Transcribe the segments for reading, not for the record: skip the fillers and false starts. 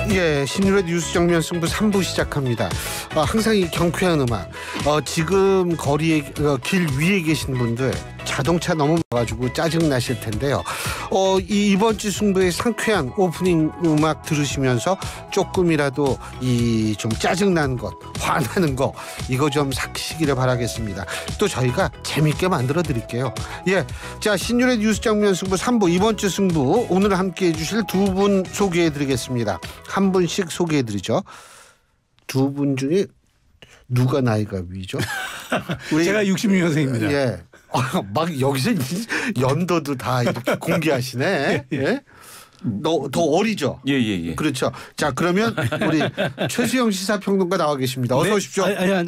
예, 신율의 뉴스 정면 승부 3부 시작합니다. 항상 이 경쾌한 음악. 지금 거리에 길 위에 계신 분들 자동차 넘어가지고 짜증 나실 텐데요. 이번 주 승부의 상쾌한 오프닝 음악 들으시면서 조금이라도 이 좀 짜증 나는 것, 화나는 거 이거 좀 삭히시기를 바라겠습니다. 또 저희가 재밌게 만들어 드릴게요. 예, 자 신율의 뉴스 정면 승부 3부 이번 주 승부 오늘 함께해 주실 두 분 소개해 드리겠습니다. 한 분씩 소개해 드리죠. 두 분 중에 누가 나이가 위죠? 제가 66년생입니다. 예. 막 여기서 연도도 다 이렇게 공개하시네. 예? 더 어리죠? 예. 그렇죠. 자, 그러면 우리 최수영 시사평론가 나와 계십니다. 어서 오십시오.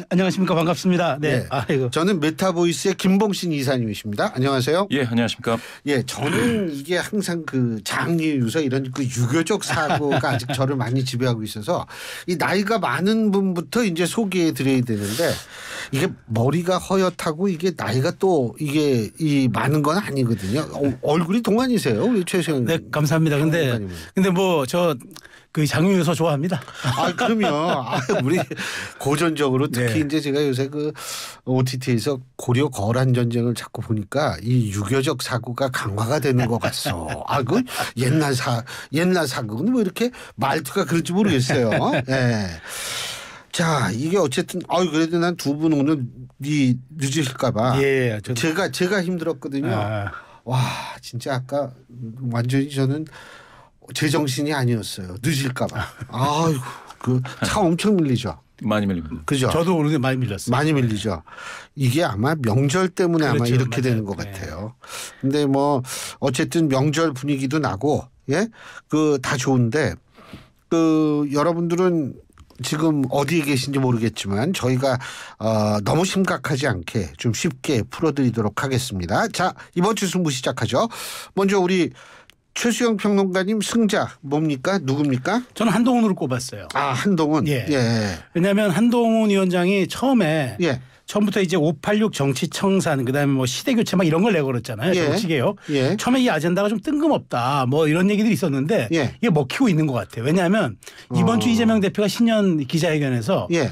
안녕하십니까. 반갑습니다. 네. 아이고. 저는 메타보이스의 김봉신 이사님이십니다. 안녕하세요. 예, 안녕하십니까. 예, 저는 이게 항상 그 장기 유서 이런 그 유교적 사고가 아직 저를 많이 지배하고 있어서 이 나이가 많은 분부터 이제 소개해 드려야 되는데 이게 머리가 허옇하고 이게 나이가 또 이게 이 많은 건 아니거든요. 얼굴이 동안이세요, 우리 최수영. 네, 감사합니다. 근데 뭐 저 그 장유유서 좋아합니다. 그러면 우리 고전적으로 특히 네. 이제 제가 요새 그 OTT에서 고려 거란 전쟁을 자꾸 보니까 이 유교적 사고가 강화가 되는 것 같소. 그 옛날 사고는 뭐 이렇게 말투가 그런지 모르겠어요. 예. 자, 이게 어쨌든 그래도 난 두 분 오늘 늦으실까봐. 예, 제가 힘들었거든요. 와, 진짜 아까 완전히 저는 제정신이 아니었어요. 늦을까봐. 아이고, 그 차 엄청 밀리죠. 많이 밀립니다. 그죠? 저도 오늘 많이 밀렸어요. 많이 밀리죠. 이게 아마 명절 때문에 그렇죠, 아마 이렇게 맞아요. 되는 것 같아요. 근데 뭐 어쨌든 명절 분위기도 나고 예, 그 다 좋은데 그 여러분들은 지금 어디에 계신지 모르겠지만 저희가 너무 심각하지 않게 좀 쉽게 풀어드리도록 하겠습니다. 자, 이번 주 승부 시작하죠. 먼저 우리 최수영 평론가님 승자 뭡니까? 누굽니까? 저는 한동훈으로 꼽았어요. 한동훈. 예. 예. 왜냐하면 한동훈 위원장이 처음부터 이제 586 정치청산 그다음에 뭐 시대교체 막 이런 걸 내걸었잖아요. 예. 정치개혁. 예. 처음에 이 아젠다가 좀 뜬금없다 뭐 이런 얘기들이 있었는데 예. 이게 먹히고 있는 것 같아요. 왜냐하면 이번 주 이재명 대표가 신년 기자회견에서 예.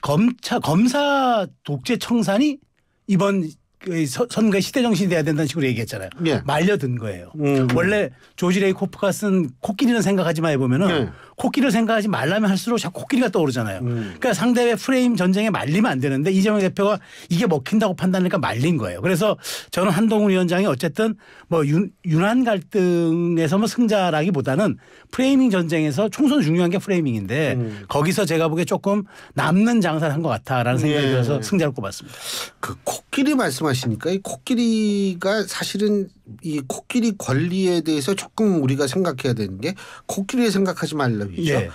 검사 독재 청산이 이번 선거의 시대 정신이 돼야 된다는 식으로 얘기했잖아요. 예. 말려든 거예요. 원래 조지 레이코프가 쓴 코끼리는 생각하지 마 해보면은 예. 코끼리를 생각하지 말라면 할수록 자꾸 코끼리가 떠오르잖아요. 그러니까 상대의 프레임 전쟁에 말리면 안 되는데 이재명 대표가 이게 먹힌다고 판단하니까 말린 거예요. 그래서 저는 한동훈 위원장이 어쨌든 뭐 윤한 갈등에서 뭐 승자라기보다는 프레이밍 전쟁에서 총선 중요한 게 프레이밍인데 거기서 제가 보기에 조금 남는 장사를 한 것 같다라는 생각이 예. 들어서 승자를 꼽았습니다. 그 코끼리 말씀하시니까 이 코끼리가 사실은 이 코끼리 권리에 대해서 조금 우리가 생각해야 되는 게 코끼리를 생각하지 말라고 했죠. 예.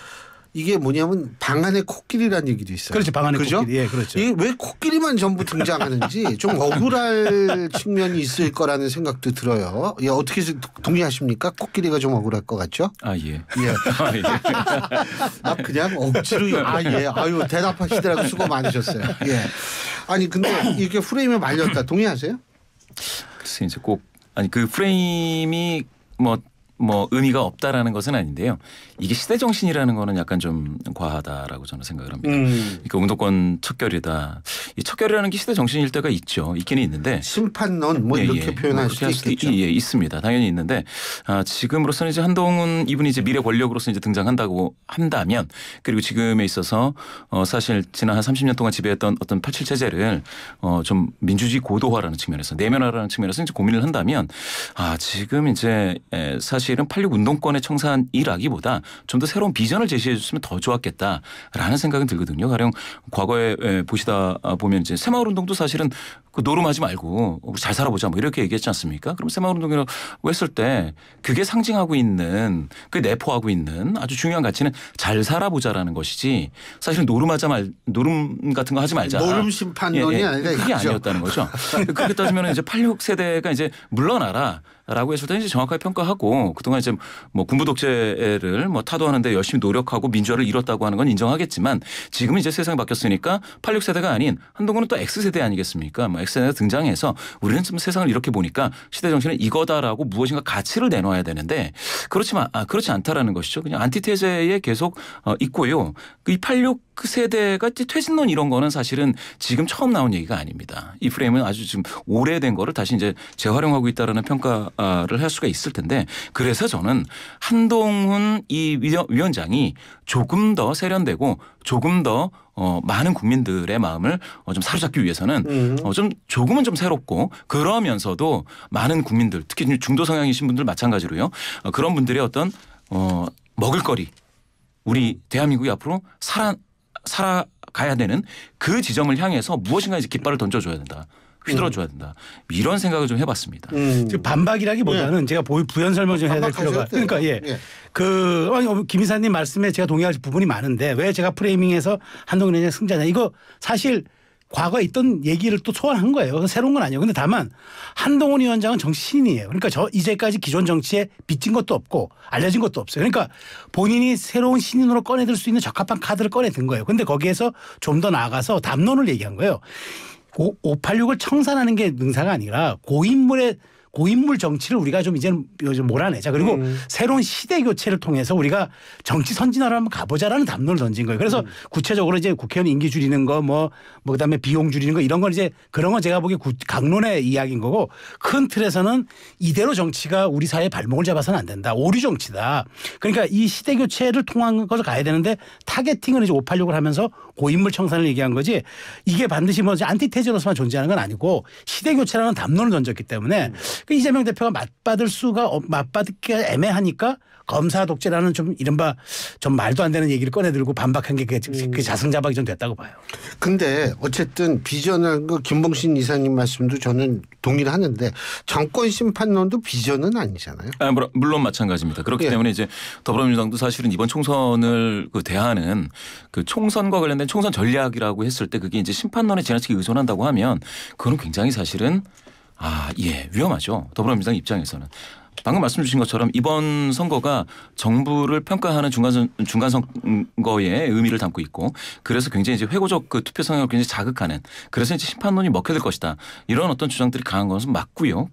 이게 뭐냐면 방 안에 코끼리라는 얘기도 있어요. 그렇죠. 방 안에 그죠? 코끼리. 예, 그렇죠. 이게 왜 코끼리만 전부 등장하는지 좀 억울할 측면이 있을 거라는 생각도 들어요. 예, 어떻게 동의하십니까? 코끼리가 좀 억울할 것 같죠? 예. 예. 그냥 억지로 예. 아유 대답하시더라고 수고 많으셨어요. 예. 아니 근데 이게 프레임에 말렸다 동의하세요? 글쎄 이제 그 프레임이 뭐 의미가 없다라는 것은 아닌데요. 이게 시대 정신이라는 거는 약간 좀 과하다라고 저는 생각을 합니다. 그러니까 운동권 척결이다. 이 척결이라는 게 시대 정신일 때가 있기는 있는데 심판론 뭐 이렇게 표현할 수도 있겠죠. 있습니다. 당연히 있는데 지금으로서는 이제 한동훈 이분이 이제 미래 권력으로서 이제 등장한다고 한다면 그리고 지금에 있어서 사실 지난 한 30년 동안 지배했던 어떤 87 체제를 좀 민주주의 고도화라는 측면에서 내면화라는 측면에서 이제 고민을 한다면 지금 이제 사실은 86 운동권의 청산이라기보다 좀 더 새로운 비전을 제시해 줬으면 더 좋았겠다라는 생각은 들거든요. 가령 과거에 보시다 보면 이제 새마을 운동도 사실은 그 노름하지 말고 우리 잘 살아보자 뭐 이렇게 얘기했지 않습니까? 그럼 새마을 운동이라고 했을 때 그게 상징하고 있는 그 내포하고 있는 아주 중요한 가치는 잘 살아보자라는 것이지 사실은 노름 같은 거 하지 말자. 노름 심판론이 아니라 그게 아니었다는 거죠. 그렇게 따지면 이제 86세대가 이제 물러나라. 라고 했을 때 이제 정확하게 평가하고 그동안 이제 뭐 군부 독재를 뭐 타도하는데 열심히 노력하고 민주화를 이뤘다고 하는 건 인정하겠지만 지금은 이제 세상이 바뀌었으니까 86세대가 아닌 한동훈은 또 X세대 아니겠습니까? 뭐 X세대가 등장해서 우리는 좀 세상을 이렇게 보니까 시대 정신은 이거다라고 무엇인가 가치를 내놓아야 되는데 그렇지 않다라는 것이죠. 그냥 안티테제에 계속 있고요. 이 86 세대가 퇴진론 이런 거는 사실은 지금 처음 나온 얘기가 아닙니다. 이 프레임은 아주 지금 오래된 거를 다시 이제 재활용하고 있다라는 평가를 할 수가 있을 텐데 그래서 저는 한동훈 이 위원장이 조금 더 세련되고 조금 더 많은 국민들의 마음을 좀 사로잡기 위해서는 조금은 좀 새롭고 그러면서도 많은 국민들 특히 중도 성향이신 분들 마찬가지로요. 그런 분들의 어떤 먹을거리 우리 대한민국이 앞으로 살아가야 되는 그 지점을 향해서 무엇인가 이제 깃발을 던져줘야 된다. 휘둘러줘야 된다. 이런 생각을 좀 해봤습니다. 지금 반박이라기보다는 제가 부연 설명 좀 해야 될 필요가. 그러니까 김 이사님 말씀에 제가 동의할 부분이 많은데 왜 제가 프레이밍에서 한동훈 위원장 승자냐 이거 사실 과거에 있던 얘기를 또 소환한 거예요. 새로운 건 아니에요. 근데 다만 한동훈 위원장은 정치 신인이에요. 그러니까 이제까지 기존 정치에 빚진 것도 없고 알려진 것도 없어요. 그러니까 본인이 새로운 신인으로 꺼내들 수 있는 적합한 카드를 꺼내든 거예요. 근데 거기에서 좀 더 나아가서 담론을 얘기한 거예요. 586을 청산하는 게 능사가 아니라 고인물 정치를 우리가 좀 이제는 몰아내자. 그리고 새로운 시대 교체를 통해서 우리가 정치 선진화를 한번 가보자라는 담론을 던진 거예요. 그래서 구체적으로 이제 국회의원 임기 줄이는 거 그다음에 비용 줄이는 거 이런 건 이제 그런 건 제가 보기에 강론의 이야기인 거고 큰 틀에서는 이대로 정치가 우리 사회의 발목을 잡아서는 안 된다. 오류 정치다. 그러니까 이 시대 교체를 통한 것을 가야 되는데 타겟팅을 이제 586을 하면서 고인물 청산을 얘기한 거지 이게 반드시 안티테제로서만 존재하는 건 아니고 시대 교체라는 담론을 던졌기 때문에 이재명 대표가 맞받기가 애매하니까 검사 독재라는 좀 이른바 좀 말도 안 되는 얘기를 꺼내들고 반박한 게 그 자승자박이 좀 됐다고 봐요. 근데 어쨌든 비전한 거 김봉신 이사님 말씀도 저는 동의를 하는데 정권 심판론도 비전은 아니잖아요. 물론 마찬가지입니다. 그렇기 때문에 이제 더불어민주당도 사실은 이번 총선을 대하는 그 총선과 관련된 총선 전략이라고 했을 때 그게 이제 심판론에 지나치게 의존한다고 하면 그건 굉장히 사실은 위험하죠. 더불어민주당 입장에서는. 방금 말씀 주신 것처럼 이번 선거가 정부를 평가하는 중간 선거의 의미를 담고 있고 그래서 굉장히 이제 회고적 그 투표 성향을 굉장히 자극하는 그래서 이제 심판론이 먹혀들 것이다. 이런 어떤 주장들이 강한 것은 맞고요.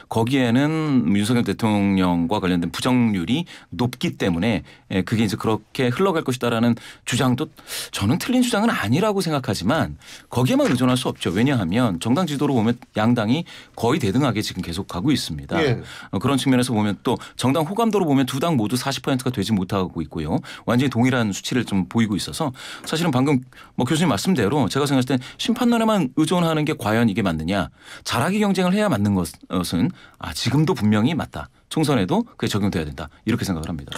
거기에는 윤석열 대통령과 관련된 부정률이 높기 때문에 그게 이제 그렇게 흘러갈 것이다라는 주장도 저는 틀린 주장은 아니라고 생각하지만 거기에만 의존할 수 없죠. 왜냐하면 정당 지도로 보면 양당이 거의 대등하게 지금 계속 가고 있습니다. 그런 측면에서 보면 또 정당 호감도로 보면 두 당 모두 40%가 되지 못하고 있고요. 완전히 동일한 수치를 좀 보이고 있어서 사실은 방금 교수님 말씀대로 제가 생각할 때 심판론에만 의존하는 게 과연 이게 맞느냐. 잘하기 경쟁을 해야 맞는 것은 지금도 분명히 맞다. 총선에도 그게 적용돼야 된다. 이렇게 생각을 합니다.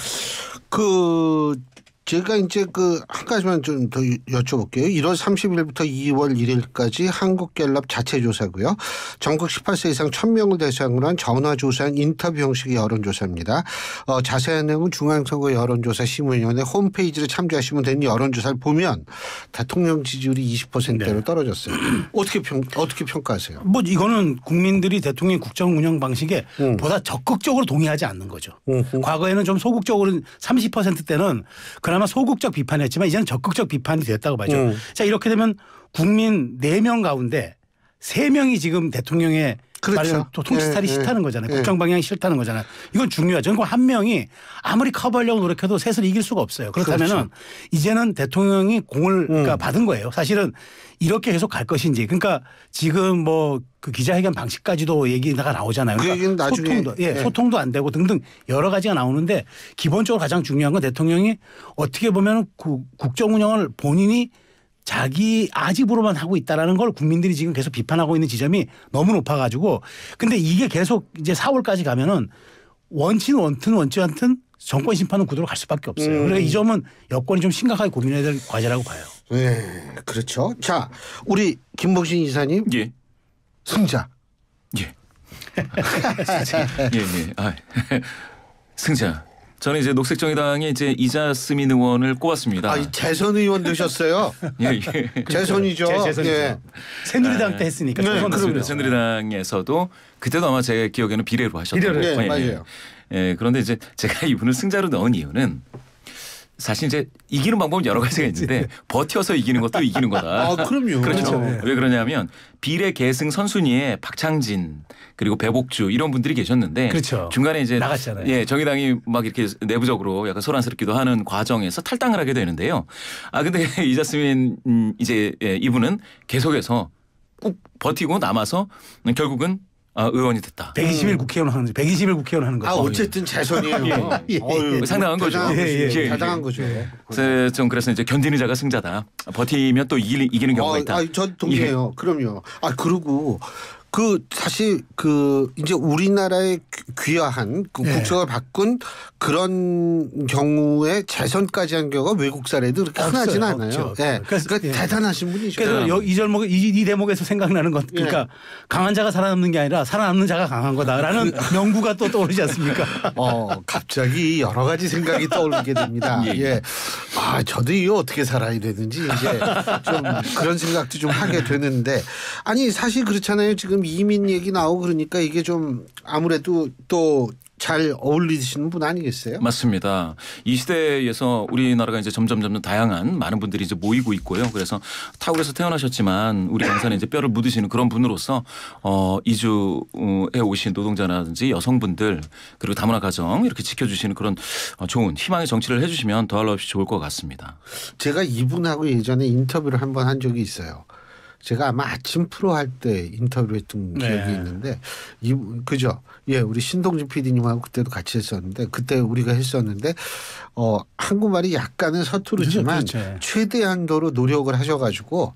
제가 이제 한 가지만 좀 더 여쭤볼게요. 1월 30일부터 2월 1일까지 한국갤럽 자체 조사고요. 전국 18세 이상 1000명을 대상으로 한 전화조사한 인터뷰 형식의 여론조사입니다. 자세한 내용은 중앙선거 여론조사 심의위원회 홈페이지를 참조하시면 되는 여론조사를 보면 대통령 지지율이 20%로 떨어졌어요. 어떻게 평가하세요? 이거는 국민들이 대통령 국정 운영 방식에 보다 적극적으로 동의하지 않는 거죠. 과거에는 좀 소극적으로 30%대는 그나마 소극적 비판이었지만 이제는 적극적 비판이 됐다고 봐죠. 자, 이렇게 되면 국민 4명 가운데 3명이 지금 대통령의 또 통치스타일이 싫다는 거잖아요. 국정 방향이 싫다는 거잖아요. 이건 중요하죠. 그러니까 한 명이 아무리 커버하려고 노력해도 셋을 이길 수가 없어요. 그렇다면은 이제는 대통령이 공을 받은 거예요. 사실은 이렇게 계속 갈 것인지. 그러니까 지금 그 기자회견 방식까지도 얘기가 나오잖아요. 그러니까 소통도 안 되고 등등 여러 가지가 나오는데 기본적으로 가장 중요한 건 대통령이 어떻게 보면 국정 운영을 본인이 자기 아집으로만 하고 있다라는 걸 국민들이 지금 계속 비판하고 있는 지점이 너무 높아가지고 근데 이게 계속 이제 4월까지 가면은 원치 않든 정권 심판은 구도로 갈 수밖에 없어요. 그래서 이 점은 여권이 좀 심각하게 고민해야 될 과제라고 봐요. 네, 그렇죠. 자, 우리 김봉신 이사님. 예. 승자. 예. 승자. 저는 이제 녹색정의당의 이제 이자스민 의원을 꼽았습니다. 재선 의원 되셨어요? 예. 재선이죠. 재선이죠. 새누리당 때 했으니까. 그렇습니다. 새누리당에서도 그때도 아마 제 기억에는 비례로 하셨던 거예요. 맞아요. 그런데 이제 제가 이분을 승자로 넣은 이유는 사실 이제 이기는 방법은 여러 가지가 있는데 버텨서 이기는 것도 이기는 거다. 아, 그럼요. 그렇죠. 네. 왜 그러냐면 비례 계승 선순위에 박창진 그리고 배복주 이런 분들이 계셨는데 그렇죠. 중간에 이제 나갔잖아요. 예, 정의당이 막 이렇게 내부적으로 약간 소란스럽기도 하는 과정에서 탈당을 하게 되는데요. 아 근데 이자스민 이제 이분은 계속해서 꾹 버티고 남아서 결국은 의원이 됐다. 120일 국회의원 하는 120일 국회의원 하는 거죠. 어쨌든 재선이에요. 예. 어휴, 상당한 거죠. 대단한 예, 예, 예. 대단한 거죠. 그래서 이제 견디는 자가 승자다. 버티면 또 이기는 경우가 있다. 저 동의해요. 그럼요. 그리고 그 사실 그 이제 우리나라의 귀화한 그 네. 국적을 바꾼 그런 경우에 재선까지 한 경우가 외국 사례도 그렇게 흔하진 없어요. 않아요. 없죠. 예. 그래서, 그러니까 대단하신 분이죠. 그래서 이 절목 이 대목에서 생각나는 것 그러니까 예. 강한 자가 살아남는 게 아니라 살아남는 자가 강한 거다라는 명구가 또 떠오르지 않습니까? 갑자기 여러 가지 생각이 떠오르게 됩니다. 예. 예. 저도 이거 어떻게 살아야 되는지 이제 좀 그런 생각도 좀 하게 되는데 아니 사실 그렇잖아요. 지금 이민 얘기 나오고 그러니까 이게 좀 아무래도 또 잘 어울리시는 분 아니겠어요? 맞습니다. 이 시대에서 우리나라가 이제 점점 다양한 많은 분들이 이제 모이고 있고요. 그래서 타국에서 태어나셨지만 우리 강산에 이제 뼈를 묻으시는 그런 분으로서 이주에 오신 노동자라든지 여성분들 그리고 다문화 가정 이렇게 지켜주시는 그런 좋은 희망의 정치를 해주시면 더할 나위 없이 좋을 것 같습니다. 제가 이분하고 예전에 인터뷰를 한 번 한 적이 있어요. 제가 아마 아침 프로 할 때 인터뷰를 했던 기억이 있는데 그죠? 예, 우리 신동진 PD님하고 그때도 같이 했었는데 그때 우리가 했었는데 한국말이 약간은 서투르지만 그렇죠. 최대한도로 노력을 하셔가지고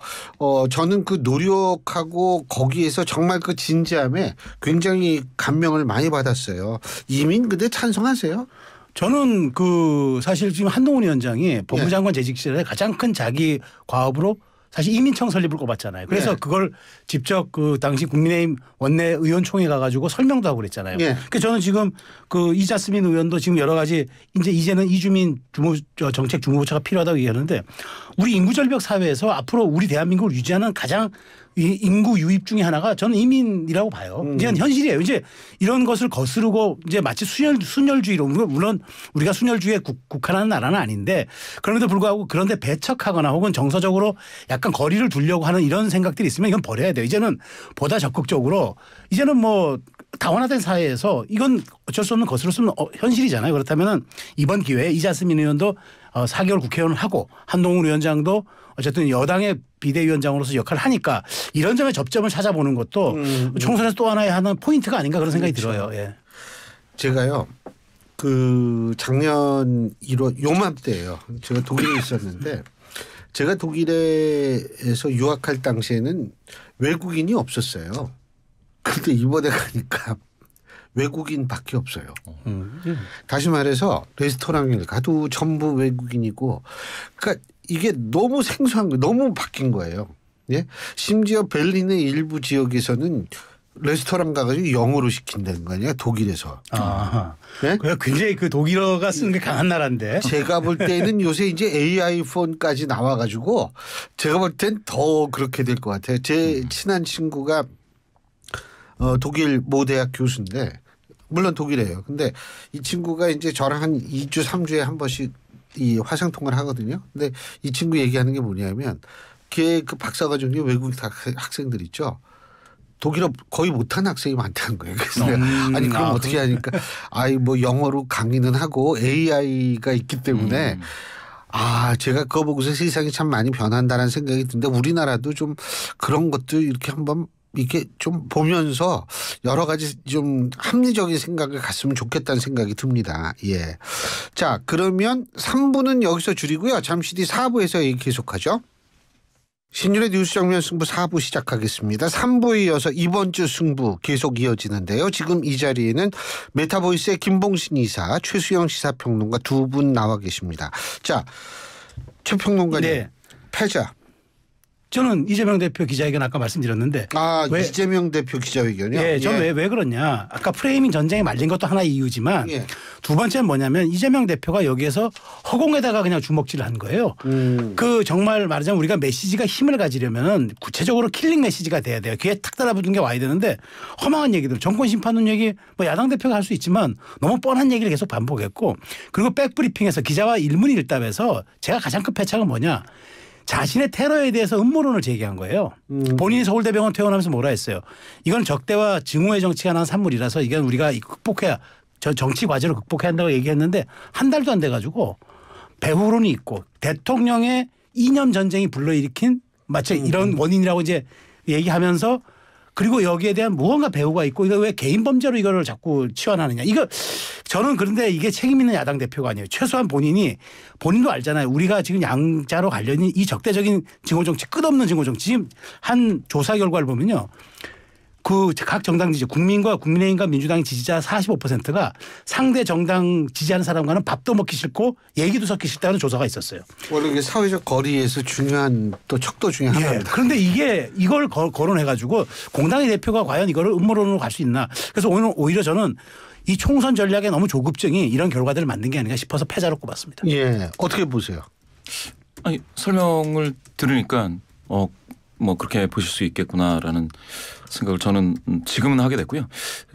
저는 그 노력하고 거기에서 정말 그 진지함에 굉장히 감명을 많이 받았어요. 이민 근데 찬성하세요? 저는 그 사실 지금 한동훈 위원장이 법무장관 재직 시절에 가장 큰 자기 과업으로 사실 이민청 설립을 꼽았잖아요. 그래서 그걸 직접 그 당시 국민의힘 원내 의원총회 가가지고 설명도 하고 그랬잖아요. 그러니까 저는 지금 그 이자스민 의원도 지금 여러 가지 이제는 이주민 정책 주무부처가 필요하다고 얘기하는데 우리 인구 절벽 사회에서 앞으로 우리 대한민국을 유지하는 가장 인구 유입 중에 하나가 저는 이민이라고 봐요. 이건 현실이에요. 이제 이런 것을 거스르고 이제 마치 순혈주의로 물론 우리가 순혈주의에 국한하는 나라는 아닌데 그럼에도 불구하고 그런데 배척하거나 혹은 정서적으로 약간 거리를 두려고 하는 이런 생각들이 있으면 이건 버려야 돼요. 이제는 보다 적극적으로 이제는 뭐 다원화된 사회에서 이건 어쩔 수 없는 거스를 수 없는 현실이잖아요. 그렇다면 이번 기회에 이자스민 의원도 4개월 국회의원을 하고 한동훈 위원장도 어쨌든 여당의 비대위원장으로서 역할을 하니까 이런 점에 접점을 찾아보는 것도 총선에서 또 하나의 하는 포인트가 아닌가 그런 생각이 들어요. 예. 제가요. 그 작년 1월 요맘때예요. 제가 독일에 있었는데 제가 독일에서 유학할 당시에는 외국인이 없었어요. 그런데 이번에 가니까 외국인밖에 없어요. 다시 말해서 레스토랑에 가도 전부 외국인이고 그러니까 이게 너무 생소한 거 너무 바뀐 거예요. 예? 심지어 베를린의 일부 지역에서는 레스토랑 가가지고 영어로 시킨다는 거 아니야 독일에서. 네? 굉장히 그 독일어가 쓰는 게 강한 나라인데. 제가 볼 때는 요새 이제 AI 폰까지 나와가지고 제가 볼 땐 더 그렇게 될 것 같아요. 제 친한 친구가 독일 모 대학 교수인데 물론 독일이에요. 근데 이 친구가 이제 저랑 한 2주 3주에 한 번씩 이 화상통화를 하거든요. 근데 이 친구 얘기하는 게 뭐냐면 걔 그 박사과정 중에 외국 학생들 있죠. 독일어 거의 못하는 학생이 많다는 거예요. 그래서 아니 그럼 어떻게 하니까 뭐 영어로 강의는 하고 AI가 있기 때문에 제가 그거 보고서 세상이 참 많이 변한다는 생각이 드는데 우리나라도 좀 그런 것들 이렇게 한번 이렇게 좀 보면서 여러 가지 좀 합리적인 생각을 갖으면 좋겠다는 생각이 듭니다. 예. 자, 그러면 3부는 여기서 줄이고요. 잠시 뒤 4부에서 얘기 계속하죠. 신율의 뉴스 정면 승부 4부 시작하겠습니다. 3부에 이어서 이번 주 승부 계속 이어지는데요. 지금 이 자리에는 메타보이스의 김봉신 이사, 최수영 시사평론가 두 분 나와 계십니다. 자, 최 평론가님. 네. 패자. 저는 이재명 대표 기자회견 아까 말씀드렸는데 왜? 이재명 대표 기자회견이요? 예, 저는 왜 그러냐. 아까 프레이밍 전쟁에 말린 것도 하나의 이유지만 두 번째는 뭐냐면 이재명 대표가 여기에서 허공에다가 그냥 주먹질을 한 거예요. 그 정말 말하자면 우리가 메시지가 힘을 가지려면 구체적으로 킬링 메시지가 돼야 돼요. 귀에 탁 달아붙은 게 와야 되는데 허망한 얘기들 정권 심판론 얘기 뭐 야당 대표가 할 수 있지만 너무 뻔한 얘기를 계속 반복했고 그리고 백브리핑에서 기자와 일문일답에서 제가 가장 큰 패착은 뭐냐. 자신의 테러에 대해서 음모론을 제기한 거예요. 본인이 서울대병원 퇴원하면서 뭐라 했어요. 이건 적대와 증오의 정치가 난 산물이라서 이건 우리가 극복해야 정치 과제로 극복해야 한다고 얘기했는데 한 달도 안 돼가지고 배후론이 있고 대통령의 이념 전쟁이 불러일으킨 마치 이런 원인이라고 이제 얘기하면서 그리고 여기에 대한 무언가 배후가 있고 이거 왜 개인 범죄로 이거를 자꾸 치환하느냐. 이거 저는 그런데 이게 책임 있는 야당 대표가 아니에요. 최소한 본인도 알잖아요. 우리가 지금 양자로 관련이 이 적대적인 증오정치 끝없는 증오정치 지금 한 조사 결과를 보면요. 그 각 정당 지지 국민과 국민의힘과 민주당 지지자 45%가 상대 정당 지지하는 사람과는 밥도 먹기 싫고 얘기도 섞기 싫다는 조사가 있었어요. 원래 이게 사회적 거리에서 중요한 또 척도 중에 하나입니다. 그런데 이걸 거론해가지고 공당의 대표가 과연 이거를 음모론으로 갈 수 있나. 그래서 오히려 저는 이 총선 전략에 너무 조급증이 이런 결과들을 만든 게 아닌가 싶어서 패자로 꼽았습니다. 예, 어떻게 보세요? 아니 설명을 들으니까 뭐 그렇게 보실 수 있겠구나라는 생각을 저는 지금은 하게 됐고요.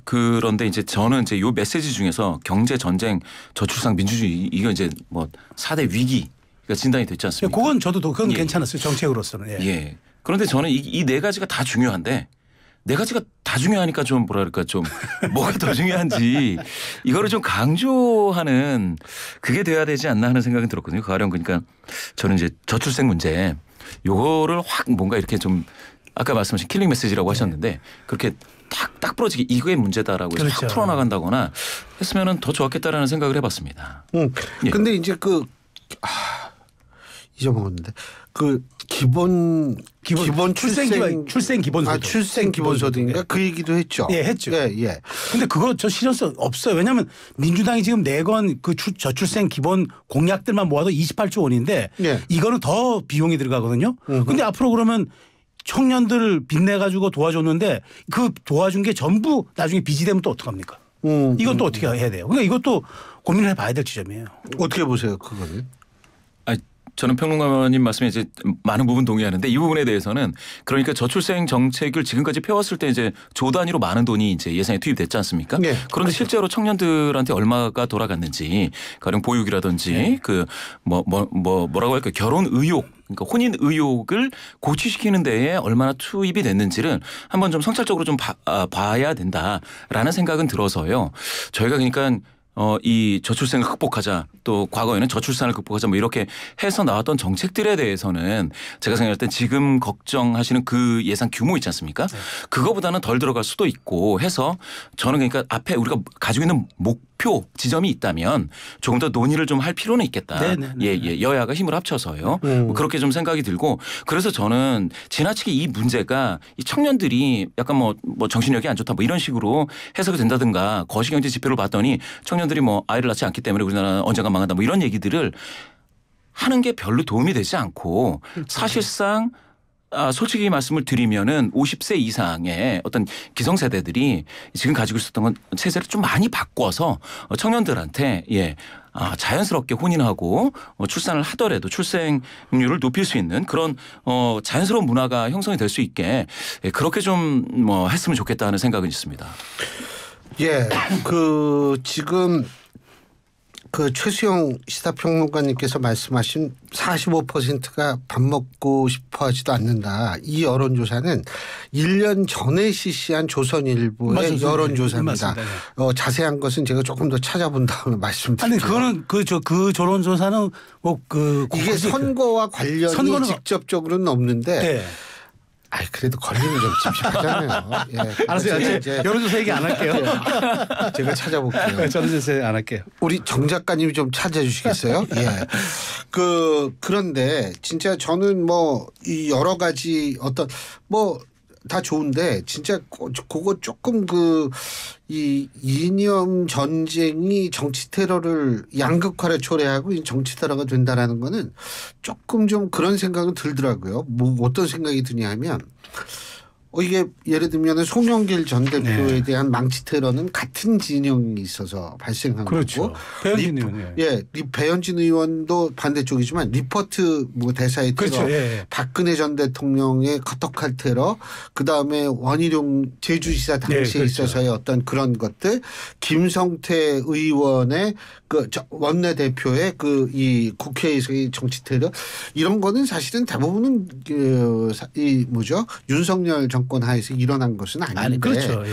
그런데 이제 저는 이제 요 메시지 중에서 경제 전쟁 저출산 민주주의 이거 이제 뭐 4대 위기가 진단이 됐지 않습니까? 그건 그건 괜찮았어요. 정책으로서는. 예. 그런데 저는 이 네 가지가 다 중요한데 네 가지가 다 중요하니까 좀 뭐랄까 좀 뭐가 더 중요한지 이거를 좀 강조하는 그게 돼야 되지 않나 하는 생각이 들었거든요. 가령 그러니까 저는 이제 저출생 문제 요거를 확 뭔가 이렇게 좀 아까 말씀하신 킬링 메시지라고 하셨는데 그렇게 딱 부러지게 이거의 문제다라고 해서 그렇죠. 확 풀어나간다거나 했으면은 더 좋았겠다라는 생각을 해봤습니다. 근데 이제 잊어먹었는데 기본 출생 기본소득. 출생 기본소득인가 그 얘기도 했죠. 예, 했죠. 예. 근데 그거 저 실현성 없어요. 왜냐하면 민주당이 지금 내건 그 저출생 기본 공약들만 모아도 28조 원인데 이거는 더 비용이 들어가거든요. 근데 앞으로 그러면 청년들 빚내 가지고 도와줬는데 그 도와준 게 전부 나중에 빚이 되면 또 어떡합니까? 이건 또 어떻게 해야 돼요? 그러니까 이것도 고민을 해봐야 될 지점이에요. 어떻게 보세요, 그거는? 저는 평론가님 말씀에 이제 많은 부분 동의하는데 이 부분에 대해서는 그러니까 저출생 정책을 지금까지 펴왔을 때 이제 조 단위로 많은 돈이 이제 예산에 투입됐지 않습니까? 네. 그런데 실제로 청년들한테 얼마가 돌아갔는지 가령 보육이라든지 뭐라고 할까요? 결혼 의욕 그러니까 혼인 의욕을 고취시키는 데에 얼마나 투입이 됐는지를 한번 좀 성찰적으로 좀 봐야 된다라는 생각은 들어서요. 저희가 그러니까 이 저출생을 극복하자 또 과거에는 저출산을 극복하자 뭐 이렇게 해서 나왔던 정책들에 대해서는 제가 생각할 때 지금 걱정하시는 그 예산 규모 있지 않습니까? 그거보다는 덜 들어갈 수도 있고 해서 저는 그러니까 앞에 우리가 가지고 있는 목표 지점이 있다면 조금 더 논의를 좀 할 필요는 있겠다. 예, 여야가 힘을 합쳐서요. 뭐 그렇게 좀 생각이 들고 그래서 저는 지나치게 이 문제가 이 청년들이 약간 뭐 정신력이 안 좋다 뭐 이런 식으로 해석이 된다든가 거시경제 지표를 봤더니 청년들이 뭐 아이를 낳지 않기 때문에 우리나라는 언젠가 망한다 뭐 이런 얘기들을 하는 게 별로 도움이 되지 않고 사실상 솔직히 말씀을 드리면은 50세 이상의 어떤 기성세대들이 지금 가지고 있었던 건 체제를 좀 많이 바꿔서 청년들한테 자연스럽게 혼인하고 출산을 하더라도 출생률을 높일 수 있는 그런 자연스러운 문화가 형성이 될 수 있게 그렇게 좀 했으면 좋겠다는 생각은 있습니다. 예, 지금 최수영 시사평론가님께서 말씀하신 45%가 밥 먹고 싶어 하지도 않는다. 이 여론조사는 1년 전에 실시한 조선일보의 여론조사입니다. 자세한 것은 제가 조금 더 찾아본 다음에 말씀드릴게요. 아니, 그거는 그 조론조사는 이게 선거와 관련이 직접적으로는 없는데 그래도 걸리면 좀 찝찝하잖아요. 알았어요. 여론조사 얘기 안 할게요. 제가 찾아볼게요. 여론조사 안 할게요. 우리 정 작가님이 좀 찾아주시겠어요? 그런데 진짜 저는 이 여러 가지 다 좋은데 진짜 그거 조금 이 이념 전쟁이 정치 테러를 양극화를 초래하고 이 정치 테러가 된다라는 거는 조금 좀 그런 생각은 들더라고요. 뭐 어떤 생각이 드냐면 이게 예를 들면 송영길 전 대표에 대한 망치 테러는 같은 진영이 있어서 발생한 그렇죠. 거고. 배현진 의원. 예, 배현진 의원도 반대쪽이지만 리포트 뭐 대사의 테러, 그렇죠. 예. 박근혜 전 대통령의 커터칼 테러, 그 다음에 원희룡 제주지사 당시에 그렇죠. 있어서의 어떤 그런 것들, 김성태 의원의 원내대표의 이 국회에서의 정치 테러 이런 거는 사실은 대부분은 윤석열 정권 하에서 일어난 것은 아닌데. 그렇죠. 예.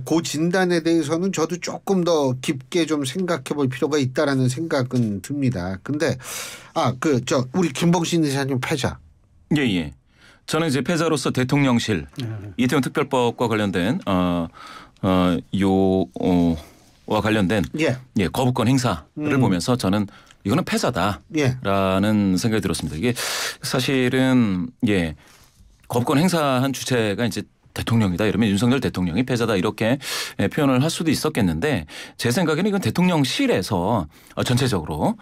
그 진단에 대해서는 저도 조금 더 깊게 좀 생각해 볼 필요가 있다라는 생각은 듭니다. 근데 우리 김봉신 이사님 패자. 예. 저는 이제 패자로서 대통령실 이태원 특별법과 관련된 와 관련된 거부권 행사를 보면서 저는 이거는 패자다라는 생각이 들었습니다. 이게 사실은 거부권 행사한 주체가 이제 대통령이다 이러면 윤석열 대통령이 패자다 이렇게 표현을 할 수도 있었겠는데 제 생각에는 이건 대통령실에서 전체적으로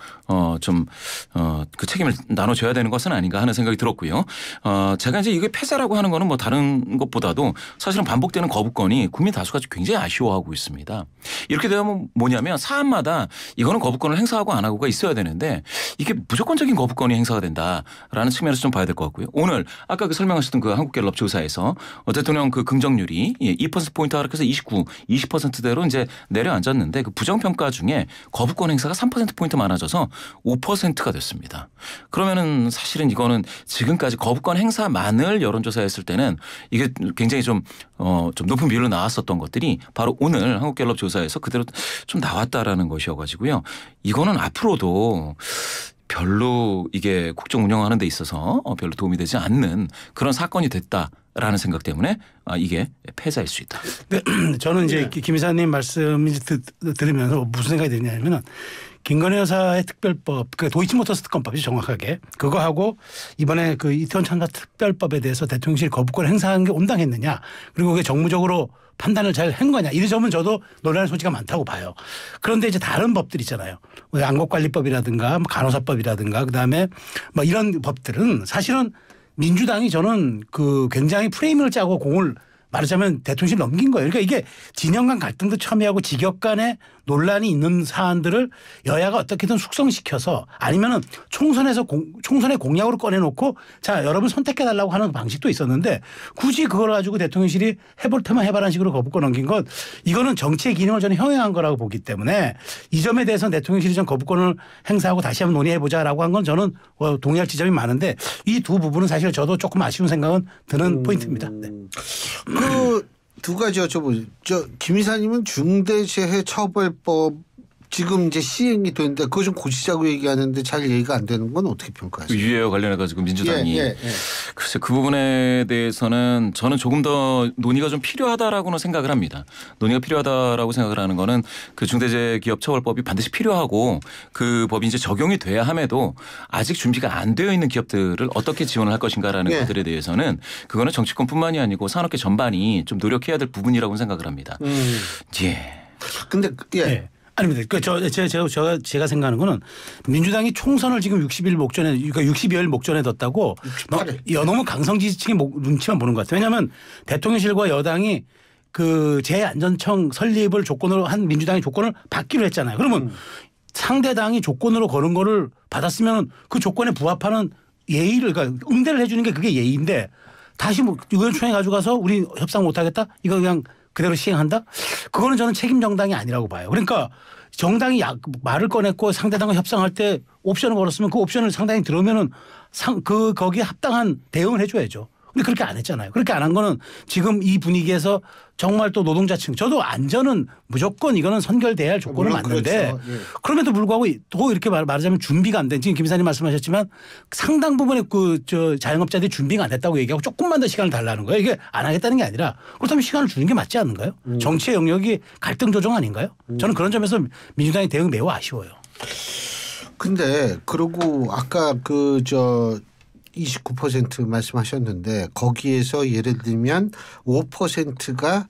좀 그 책임을 나눠줘야 되는 것은 아닌가 하는 생각이 들었고요. 제가 이제 이게 패자라고 하는 거는 뭐 다른 것보다도 사실은 반복되는 거부권이 국민 다수가 굉장히 아쉬워하고 있습니다. 이렇게 되면 뭐냐면 사안마다 이거는 거부권을 행사하고 안 하고가 있어야 되는데 이게 무조건적인 거부권이 행사가 된다라는 측면에서 좀 봐야 될 것 같고요. 오늘 아까 설명하셨던 그 한국갤럽 조사에서 대통령 그 긍정률이 2%포인트 하락해서 20%대로 이제 내려앉았는데 그 부정평가 중에 거부권 행사가 3%포인트 많아져서 5%가 됐습니다. 그러면은 사실은 이거는 지금까지 거부권 행사만을 여론조사했을 때는 이게 굉장히 좀 높은 비율로 나왔었던 것들이 바로 오늘 한국갤럽 조사에서 그대로 좀 나왔다라는 것이어가지고요. 이거는 앞으로도 별로 이게 국정 운영하는 데 있어서 별로 도움이 되지 않는 그런 사건이 됐다라는 생각 때문에 이게 패자일 수 있다. 네, 저는 이제 김 이사님 말씀 들으면서 무슨 생각이 드냐면은 김건희 여사의 특별법, 그 도이치모터스 특검법이죠 정확하게. 그거하고 이번에 그 이태원 참사 특별법에 대해서 대통령실 거부권 행사한 게 온당했느냐. 그리고 그게 정무적으로 판단을 잘 한 거냐. 이 점은 저도 논란의 소지가 많다고 봐요. 그런데 이제 다른 법들 있잖아요. 안곡관리법이라든가 간호사법이라든가 그다음에 뭐 이런 법들은 사실은 민주당이 저는 그 굉장히 프레임을 짜고 공을 말하자면 대통령실 넘긴 거예요. 그러니까 이게 진영 간 갈등도 첨예하고 직역 간에 논란이 있는 사안들을 여야가 어떻게든 숙성시켜서 아니면은 총선의 공약으로 꺼내놓고 자 여러분 선택해달라고 하는 방식도 있었는데 굳이 그걸 가지고 대통령실이 해볼 테면 해봐라는 식으로 거부권 넘긴 것 이거는 정치의 기능을 저는 형해한 거라고 보기 때문에 이 점에 대해서는 대통령실이 좀 거부권을 행사하고 다시 한번 논의해보자라고 한 건 저는 동의할 지점이 많은데 이 두 부분은 사실 저도 조금 아쉬운 생각은 드는 포인트입니다. 네. 그 두 가지 여쭤보죠. 김 이사님은 중대재해처벌법 지금 이제 시행이 되는데 그거 좀 고치자고 얘기하는데 잘 얘기가 안 되는 건 어떻게 평가하세요? 유예와 관련해 가지고 민주당이 글쎄 그 부분에 대해서는 저는 조금 더 논의가 좀 필요하다라고는 생각을 합니다. 논의가 필요하다라고 생각을 하는 거는 그 중대재해기업처벌법이 반드시 필요하고 그 법이 이제 적용이 돼야 함에도 아직 준비가 안 되어 있는 기업들을 어떻게 지원을 할 것인가라는 것들에 대해서는 그거는 정치권뿐만이 아니고 산업계 전반이 좀 노력해야 될 부분이라고 생각을 합니다. 근데 아닙니다. 제가 생각하는 거는 민주당이 총선을 지금 60일 목전에 그러니까 60여일 목전에 뒀다고 너무 강성 지지층의 눈치만 보는 것 같아요. 왜냐하면 대통령실과 여당이 그 재안전청 설립을 조건으로 한 민주당의 조건을 받기로 했잖아요. 그러면 상대당이 조건으로 거는 거를 받았으면 그 조건에 부합하는 예의를 그러니까 응대를 해 주는 게 그게 예의인데 다시 의원총회 가져가서 우리 협상 못 하겠다? 이거 그냥 그대로 시행한다? 그거는 저는 책임 정당이 아니라고 봐요. 그러니까 정당이 말을 꺼냈고 상대당과 협상할 때 옵션을 걸었으면 그 옵션을 상당히 들으면은 거기에 합당한 대응을 해줘야죠. 근데 그렇게 안 했잖아요. 그렇게 안 한 거는 지금 이 분위기에서 정말 또 노동자층 저도 안전은 무조건 이거는 선결돼야 할 조건은 맞는데 그렇죠. 그럼에도 불구하고 또 이렇게 말하자면 준비가 안 된 지금 김 이사님 말씀하셨지만 상당 부분의 자영업자들이 준비가 안 됐다고 얘기하고 조금만 더 시간을 달라는 거예요. 이게 안 하겠다는 게 아니라 그렇다면 시간을 주는 게 맞지 않는가요? 정치의 영역이 갈등 조정 아닌가요? 저는 그런 점에서 민주당의 대응 매우 아쉬워요. 근데 그러고 아까 29% 말씀하셨는데 거기에서 예를 들면 5%가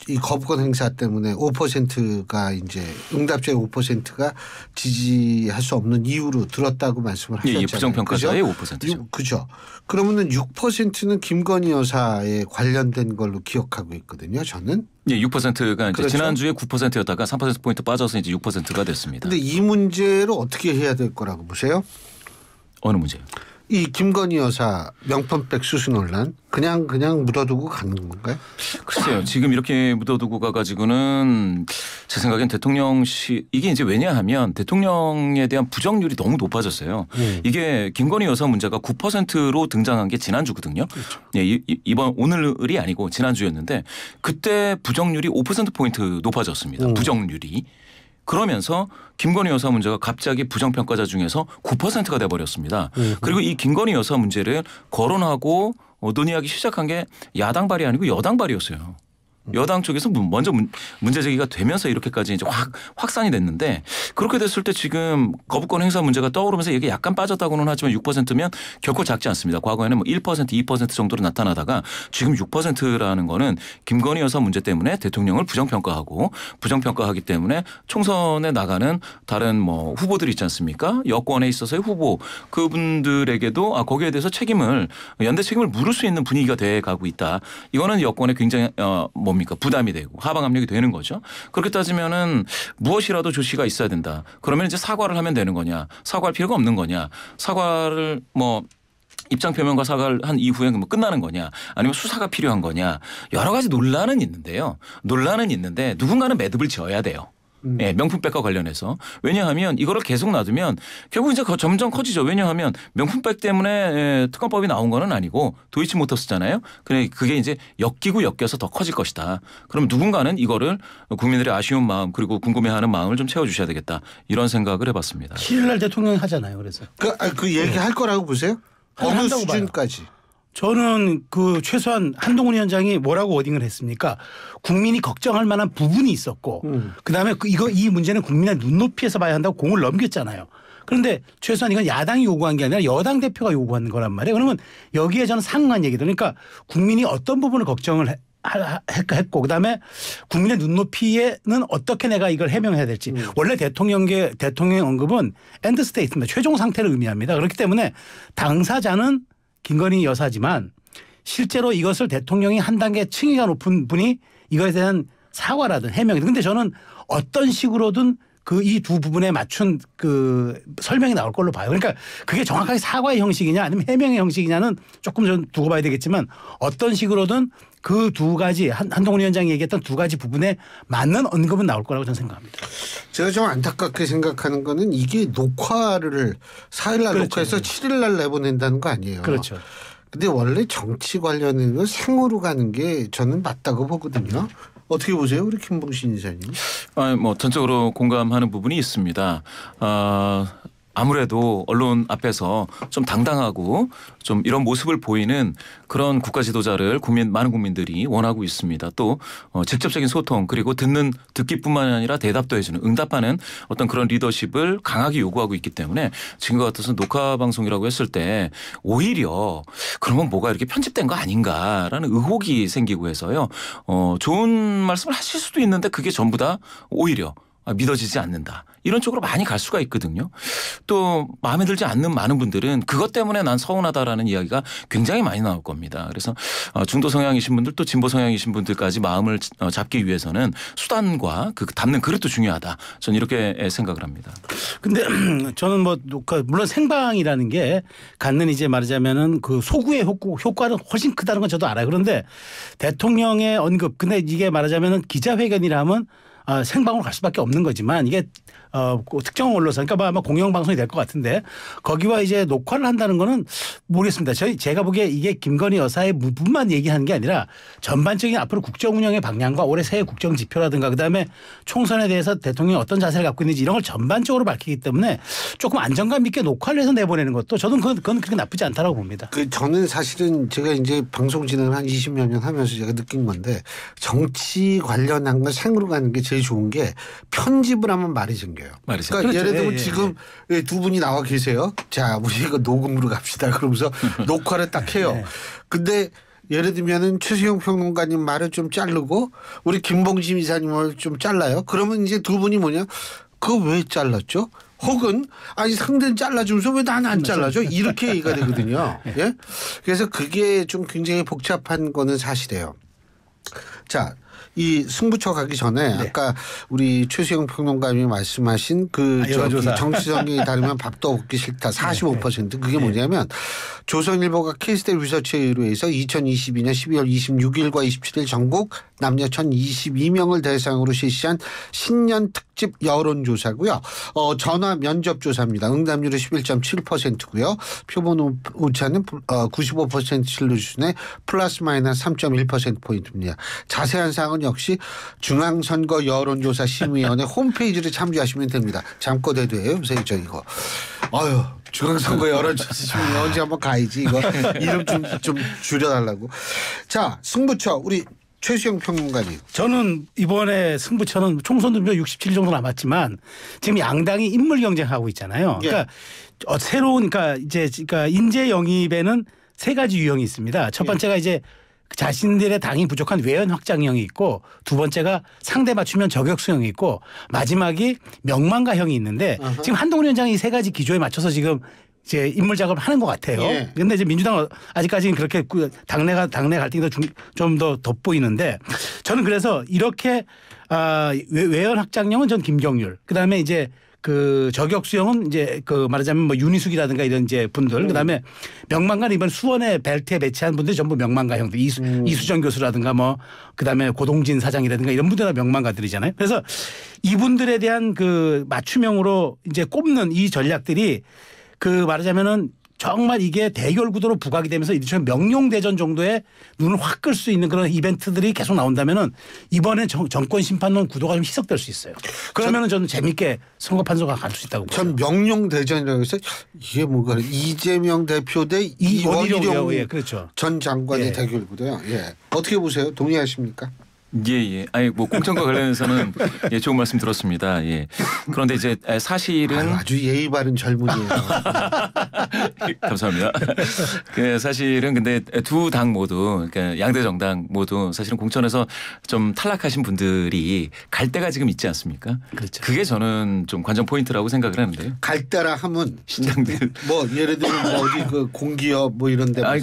이 거부권 행사 때문에 5%가 이제 응답자의 5%가 지지할 수 없는 이유로 들었다고 말씀을 하셨잖아요. 예, 부정평가자의 5%죠. 그죠. 그러면은 6%는 김건희 여사에 관련된 걸로 기억하고 있거든요. 저는. 예, 6%가 이제 그렇죠? 지난주에 9%였다가 3%포인트 빠져서 이제 6%가 됐습니다. 근데 이 문제를 어떻게 해야 될 거라고 보세요? 어느 문제요? 이 김건희 여사 명품백 수수 논란 그냥 묻어두고 가는 건가요? 글쎄요. 지금 이렇게 묻어두고 가가지고는 제 생각엔 대통령실 이게 이제 왜냐하면 대통령에 대한 부정률이 너무 높아졌어요. 이게 김건희 여사 문제가 9%로 등장한 게 지난주거든요. 그렇죠. 예, 오늘이 아니고 지난주였는데 그때 부정률이 5%포인트 높아졌습니다. 부정률이. 그러면서 김건희 여사 문제가 갑자기 부정평가자 중에서 9%가 돼버렸습니다. 그리고 이 김건희 여사 문제를 거론하고 논의하기 시작한 게 야당 발이 아니고 여당 발이었어요. 여당 쪽에서 먼저 문제 제기가 되면서 이렇게까지 이제 확산이 됐는데 그렇게 됐을 때 지금 거부권 행사 문제가 떠오르면서 이게 약간 빠졌다고는 하지만 6%면 결코 작지 않습니다. 과거에는 뭐 1%, 2% 정도로 나타나다가 지금 6%라는 거는 김건희 여사 문제 때문에 대통령을 부정평가하기 때문에 총선에 나가는 다른 뭐 후보들 있지 않습니까? 여권에 있어서의 후보 그분들에게도 거기에 대해서 연대 책임을 물을 수 있는 분위기가 돼 가고 있다. 이거는 여권에 굉장히 부담이 되고 하방 압력이 되는 거죠. 그렇게 따지면은 무엇이라도 조치가 있어야 된다. 그러면 이제 사과를 하면 되는 거냐? 사과할 필요가 없는 거냐? 사과를 입장 표명과 사과를 한 이후에 끝나는 거냐? 아니면 수사가 필요한 거냐? 여러 가지 논란은 있는데요. 논란은 있는데 누군가는 매듭을 지어야 돼요. 예, 명품백과 관련해서. 왜냐하면 이거를 계속 놔두면 결국 이제 점점 커지죠. 왜냐하면 명품백 때문에 특검법이 나온 거는 아니고 도이치모터스잖아요. 그게 이제 엮여서 더 커질 것이다. 그럼 누군가는 이거를 국민들의 아쉬운 마음 그리고 궁금해하는 마음을 좀 채워주셔야 되겠다. 이런 생각을 해봤습니다. 7일 날 대통령이 하잖아요. 그래서. 그 얘기 할 거라고 보세요? 어느 수준까지? 저는 최소한 한동훈 위원장이 뭐라고 워딩을 했습니까? 국민이 걱정할 만한 부분이 있었고 그다음에 이 문제는 국민의 눈높이에서 봐야 한다고 공을 넘겼잖아요. 그런데 최소한 이건 야당이 요구한 게 아니라 여당 대표가 요구한 거란 말이에요. 그러면 여기에 저는 상응한 얘기들. 그러니까 국민이 어떤 부분을 걱정을 했고 그다음에 국민의 눈높이에는 어떻게 내가 이걸 해명해야 될지. 원래 대통령의 언급은 엔드 스테이트입니다. 최종 상태를 의미합니다. 그렇기 때문에 당사자는 김건희 여사지만 실제로 이것을 대통령이 한 단계 층위가 높은 분이 이거에 대한 사과라든 해명이든. 근데 저는 어떤 식으로든 이 두 부분에 맞춘 설명이 나올 걸로 봐요. 그러니까 그게 정확하게 사과의 형식이냐 아니면 해명의 형식이냐는 조금 좀 두고 봐야 되겠지만 어떤 식으로든 그 두 가지 한동훈 위원장이 얘기했던 두 가지 부분에 맞는 언급은 나올 거라고 저는 생각합니다. 제가 좀 안타깝게 생각하는 거는 이게 녹화를 4일 날 그렇죠. 녹화해서 7일 날 내보낸다는 거 아니에요. 그렇죠. 근데 원래 정치 관련된 거 생으로 가는 게 저는 맞다고 보거든요. 어떻게 보세요, 우리 김봉신 이사님? 전적으로 공감하는 부분이 있습니다. 아무래도 언론 앞에서 좀 당당하고 좀 이런 모습을 보이는 그런 국가 지도자를 많은 국민들이 원하고 있습니다. 또 직접적인 소통 그리고 듣기뿐만 아니라 대답도 해주는 응답하는 어떤 그런 리더십을 강하게 요구하고 있기 때문에 지금과 같아서 녹화 방송이라고 했을 때 오히려 그러면 뭐가 이렇게 편집된 거 아닌가라는 의혹이 생기고 해서요. 좋은 말씀을 하실 수도 있는데 그게 전부 다 오히려 믿어지지 않는다. 이런 쪽으로 많이 갈 수가 있거든요. 또 마음에 들지 않는 많은 분들은 그것 때문에 난 서운하다라는 이야기가 굉장히 많이 나올 겁니다. 그래서 중도 성향이신 분들 또 진보 성향이신 분들까지 마음을 잡기 위해서는 수단과 담는 그릇도 중요하다. 저는 이렇게 생각을 합니다. 근데 저는 물론 생방이라는 게 갖는 이제 말하자면은 소구의 효과는 훨씬 크다는 건 저도 알아요. 그런데 대통령의 언급 근데 이게 말하자면은 기자회견이라면 생방으로 갈 수밖에 없는 거지만 이게 특정 언론사 그러니까 아마 공영방송이 될 것 같은데 거기와 이제 녹화를 한다는 거는 모르겠습니다. 제가 보기에 이게 김건희 여사의 부분만 얘기하는 게 아니라 전반적인 앞으로 국정 운영의 방향과 올해 새해 국정 지표라든가 그다음에 총선에 대해서 대통령이 어떤 자세를 갖고 있는지 이런 걸 전반적으로 밝히기 때문에 조금 안정감 있게 녹화를 해서 내보내는 것도 저는 그건 그렇게 나쁘지 않다라고 봅니다. 저는 사실은 제가 이제 방송 진행을 한 20여 년 하면서 제가 느낀 건데 정치 관련한 거 생으로 가는 게 제일 제일 좋은 게 편집을 하면 말이 생겨요. 말이 그러니까 생겨요. 예를 들면 예, 예, 지금 두 분이 나와 계세요. 자, 우리 이거 녹음으로 갑시다. 그러면서 녹화를 딱 해요. 네. 근데 예를 들면은 최수영 평론가님 말을 좀 자르고 우리 김봉심 이사님을 좀 잘라요. 그러면 이제 두 분이 뭐냐? 그거 왜 잘랐죠? 혹은 아니 상대는 잘라주면서 왜 나는 안 잘라줘? 이렇게 얘기가 되거든요. 예? 그래서 그게 좀 굉장히 복잡한 거는 사실이에요. 자, 이 승부처 가기 전에 네. 아까 우리 최수영 평론가님이 말씀하신 그 여론조사. 정치성이 다르면 밥도 먹기 싫다 45% 그게 뭐냐면 조선일보가 케이스테 리서치에 의뢰해서 2022년 12월 26일과 27일 전국 남녀 1,022명을 대상으로 실시한 신년 특집 여론조사고요. 전화 면접조사입니다. 응답률은 11.7%고요. 표본 오차는 95% 신뢰 수준의 플러스 마이너스 3.1%포인트입니다. 자세한 사항은 역시 중앙선거 여론조사 심의위원회 홈페이지를 참조하시면 됩니다. 잠꼬대도예요. 요새 저 이거. 아유. 중앙선거 여론조사 심의위원회 언제 한번 가야지. 이거 이름 좀 줄여달라고. 자, 승부처 우리 최수영 평론가님. 저는 이번에 승부처는 총선도 67일 정도 남았지만 지금 양당이 인물 경쟁하고 있잖아요. 그러니까 새로운 그러니까 인재 영입에는 세 가지 유형이 있습니다. 첫 번째가 이제 자신들의 당이 부족한 외연 확장형이 있고 두 번째가 상대 맞추면 저격수형이 있고 마지막이 명망가형이 있는데 지금 한동훈 위원장이 이 세 가지 기조에 맞춰서 지금 이제 인물 작업을 하는 것 같아요. 그런데 이제 민주당은 아직까지는 그렇게 당내 갈등이 좀 더 돋보이는데 저는 그래서 이렇게 외연 확장형은 전 김경률 그다음에 이제 그 저격수형은 이제 그 말하자면 뭐 윤희숙이라든가 이런 이제 분들 그다음에 명망가는 이번 수원에 벨트에 배치한 분들이 전부 명망가 형들 이수정 교수라든가 뭐 그다음에 고동진 사장이라든가 이런 분들 다 명망가들이잖아요. 그래서 이분들에 대한 그 맞춤형으로 이제 꼽는 이 전략들이 그 말하자면은 정말 이게 대결 구도로 부각이 되면서 이처럼 명룡대전 정도의 눈을 확 끌 수 있는 그런 이벤트들이 계속 나온다면은 이번에 정권 심판론 구도가 좀 희석될 수 있어요. 그러면은 저는 재밌게 선거 판소가 갈 수 있다고 전 보죠. 명룡대전이라고 해서 이게 뭔가 이재명 대표 대 원희룡 예, 그렇죠. 전 장관의 예. 대결구도요. 예. 어떻게 보세요? 동의하십니까? 예. 아니 뭐 공천과 관련해서는 예, 좋은 말씀 들었습니다. 예. 그런데 이제 사실은 아주 예의 바른 젊은이에요. 감사합니다. 그 사실은 근데 두 당 모두 그러니까 양대 정당 모두 사실은 공천에서 좀 탈락하신 분들이 갈 데가 지금 있지 않습니까? 그렇죠. 그게 저는 좀 관전 포인트라고 생각을 하는데요. 갈 때라 하면 신당들 뭐 예를 들면 뭐 어디 그 공기업 뭐 이런 데 아니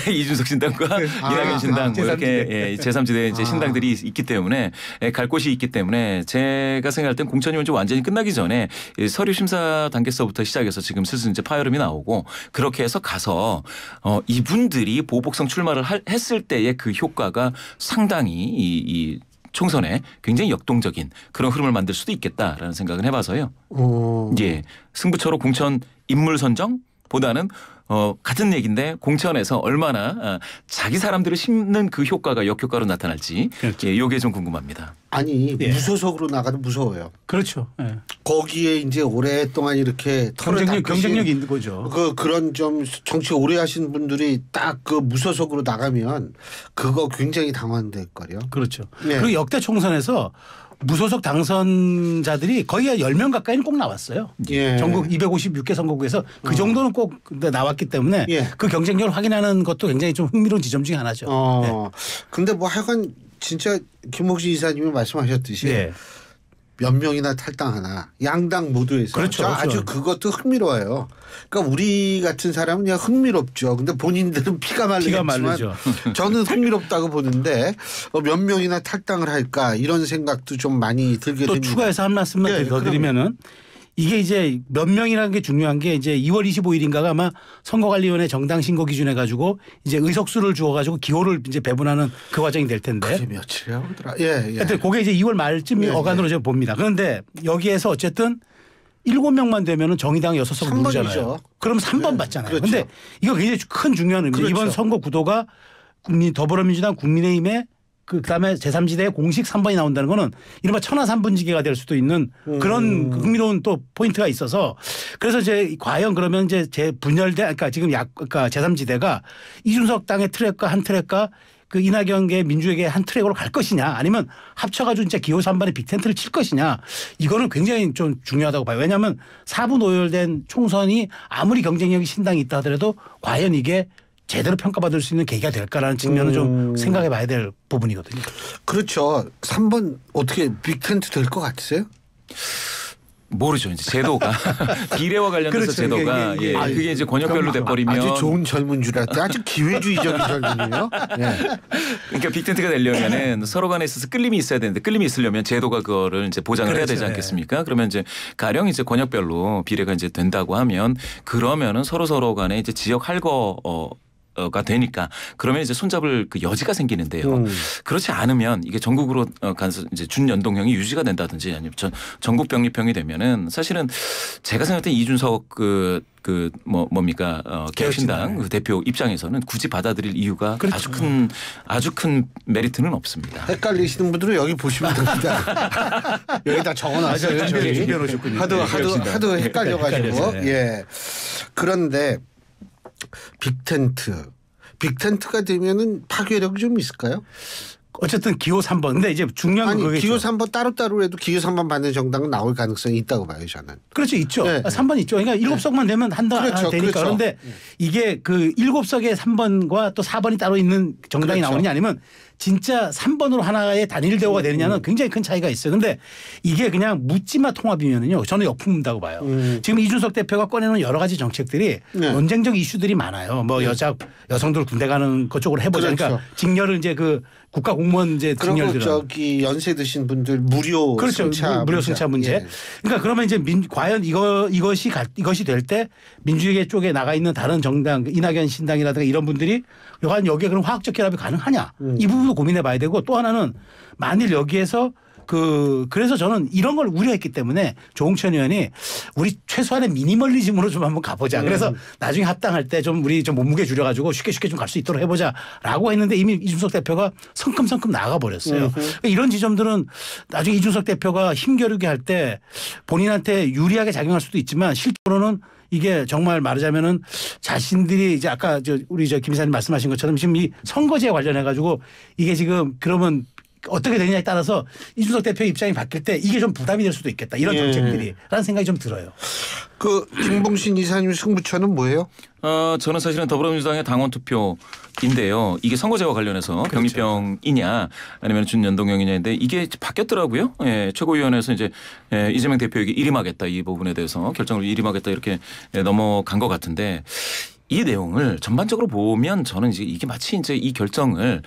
이준석 신당과 이낙연 신당 뭐 이렇게 예, 제3지대 이제 신당들이 있기 때문에 예, 갈 곳이 있기 때문에 제가 생각할 땐 공천이 먼저 완전히 끝나기 전에 서류 심사 단계서부터 시작해서 지금 슬슬 이제 파열음이 나오고 그렇게 해서 가서 이분들이 보복성 출마를 했을 때의 그 효과가 상당히 이 총선에 굉장히 역동적인 그런 흐름을 만들 수도 있겠다라는 생각을 해봐서요. 예, 승부처로 공천 인물 선정보다는 같은 얘기인데 공천에서 얼마나 자기 사람들을 심는 그 효과가 역효과로 나타날지 그렇죠. 예, 이게 좀 궁금합니다. 아니 예. 무소속으로 나가도 무서워요. 그렇죠. 예. 거기에 이제 오랫동안 이렇게 털을 경쟁력이 있는 거죠. 그런 좀 정치 오래 하신 분들이 딱 그 무소속으로 나가면 그거 굉장히 당황될 거요. 그렇죠. 네. 그리고 역대 총선에서 무소속 당선자들이 거의 10명 가까이는 꼭 나왔어요. 예. 전국 256개 선거구에서 그 정도는 꼭 나왔기 때문에 예. 그 경쟁력을 확인하는 것도 굉장히 좀 흥미로운 지점 중에 하나죠. 네. 근데 뭐 하여간 진짜 김옥진 이사님이 말씀하셨듯이 예. 몇 명이나 탈당하나 양당 모두에서 그렇죠, 그렇죠. 아주 그것도 흥미로워요. 그러니까 우리 같은 사람은 그냥 흥미롭죠. 근데 본인들은 피가 말리겠지만 마르죠. 저는 흥미롭다고 보는데 몇 명이나 탈당을 할까 이런 생각도 좀 많이 들게 또 됩니다. 추가해서 한 말씀만 예, 더 드리면은 이게 이제 몇 명이라는 게 중요한 게 이제 2월 25일인가가 아마 선거관리위원회 정당 신고 기준해 가지고 이제 의석수를 주어 가지고 기호를 이제 배분하는 그 과정이 될 텐데. 그게 며칠이라고 하더라. 예. 하여튼 그게 이제 2월 말쯤 예, 어간으로 제가 봅니다. 그런데 여기에서 어쨌든 7명만 되면은 정의당 6석 3번이죠. 누르잖아요. 그럼 3번 받잖아요. 그렇죠. 그런데 이거 굉장히 큰 중요한 의미죠. 그렇죠. 이번 선거 구도가 더불어민주당 국민의힘의 그다음에 제3지대의 공식 3번이 나온다는 거는 이른바 천하 3분지계가 될 수도 있는 그런 흥미로운 또 포인트가 있어서 그래서 이제 과연 그러면 이제 그러니까 지금 그러니까 제3지대가 이준석 당의 트랙과 한 트랙과 그 이낙연계 민주에게 한 트랙으로 갈 것이냐 아니면 합쳐가지고 진짜 기호 3번의 빅텐트를 칠 것이냐 이거는 굉장히 좀 중요하다고 봐요. 왜냐하면 4부 노열된 총선이 아무리 경쟁력이 신당이 있다 하더라도 과연 이게 제대로 평가받을 수 있는 계기가 될까라는 측면을 좀 생각해 봐야 될 부분이거든요. 그렇죠. 3번 어떻게 빅텐트 될 것 같으세요? 모르죠. 이제 제도가 비례와 관련돼서 그렇죠. 제도가 그게 이제 권역별로 돼버리면 아주 좋은 젊은 줄 알았더니 아주 기회주의적인 젊은이에요. 예. 그러니까 빅텐트가 되려면은 서로 간에 있어서 끌림이 있어야 되는데 끌림이 있으려면 제도가 그거를 이제 보장을 해야 되지 않겠습니까? 그러면 이제 가령 이제 권역별로 비례가 이제 된다고 하면 그러면은 서로 간에 이제 지역 할거가 되니까 그러면 이제 손잡을 그 여지가 생기는데요. 그렇지 않으면 이게 전국으로 가서 이제 준연동형이 유지가 된다든지 아니면 전국 병립형이 되면은 사실은 제가 생각할 때 이준석 뭡니까 개혁신당 그 대표 입장에서는 굳이 받아들일 이유가 그렇죠. 네. 아주 큰 메리트는 없습니다. 헷갈리시는 분들은 여기 보시면 됩니다. 여기다 적어놨어요. 준비해놓으셨군요. 하도 헷갈려가지고. 헷갈려서, 예. 그런데 빅텐트가 되면은 파괴력이 좀 있을까요? 어쨌든 기호 3번. 근데 이제 중요한 건 그거겠죠. 기호 3번 따로따로 해도 기호 3번 받는 정당은 나올 가능성이 있다고 봐요, 저는. 그렇죠. 있죠. 네. 3번 있죠. 그러니까 7석만 되면 한다 그렇죠. 되니까. 그렇죠. 그런데 이게 그 7석의 3번과 또 4번이 따로 있는 정당이 그렇죠. 나오느냐 아니면 진짜 3번으로 하나의 단일 대우가 되느냐는 굉장히 큰 차이가 있어요. 근데 이게 그냥 묻지마 통합이면은요. 저는 역풍문다고 봐요. 지금 이준석 대표가 꺼내놓은 여러 가지 정책들이 네. 논쟁적 이슈들이 많아요. 뭐 여성들 군대 가는 그쪽으로 해보자. 그렇죠. 그러니까 직렬을 이제 그 국가 공무원 이제 직렬 그리고 저기 연세 드신 분들 무료 그렇죠. 승차 무료 승차 문제. 예. 그러니까 그러면 이제 과연 이것이 될 때 민주주의 쪽에 나가 있는 다른 정당 이낙연 신당이라든가 이런 분들이 과연 여기에 그런 화학적 결합이 가능하냐 이 부분도 고민해 봐야 되고 또 하나는 만일 여기에서 그래서 저는 이런 걸 우려했기 때문에 조홍천 의원이 우리 최소한의 미니멀리즘으로 좀 한번 가보자. 그래서 나중에 합당할 때 좀 우리 좀 몸무게 줄여가지고 쉽게 좀 갈 수 있도록 해보자라고 했는데 이미 이준석 대표가 성큼성큼 나가 버렸어요. 그러니까 이런 지점들은 나중에 이준석 대표가 힘겨루게 할 때 본인한테 유리하게 작용할 수도 있지만 실제로는 이게 정말 말하자면은 자신들이 이제 아까 우리 김 이사님 말씀하신 것처럼 지금 이 선거제에 관련해 가지고 이게 지금 그러면 어떻게 되느냐에 따라서 이준석 대표 입장이 바뀔 때 이게 좀 부담이 될 수도 있겠다. 이런 정책들이 라는 생각이 좀 들어요. 김봉신 이사님 승부처는 뭐예요? 저는 사실은 더불어민주당의 당원 투표인데요. 이게 선거제와 관련해서 그렇죠. 병립형이냐 아니면 준연동형이냐인데 이게 바뀌었더라고요. 예, 최고위원회에서 이제 이재명 대표에게 일임하겠다 이 부분에 대해서 결정을 일임하겠다 이렇게 넘어간 것 같은데 이 내용을 전반적으로 보면 저는 이게 마치 이제 이 결정을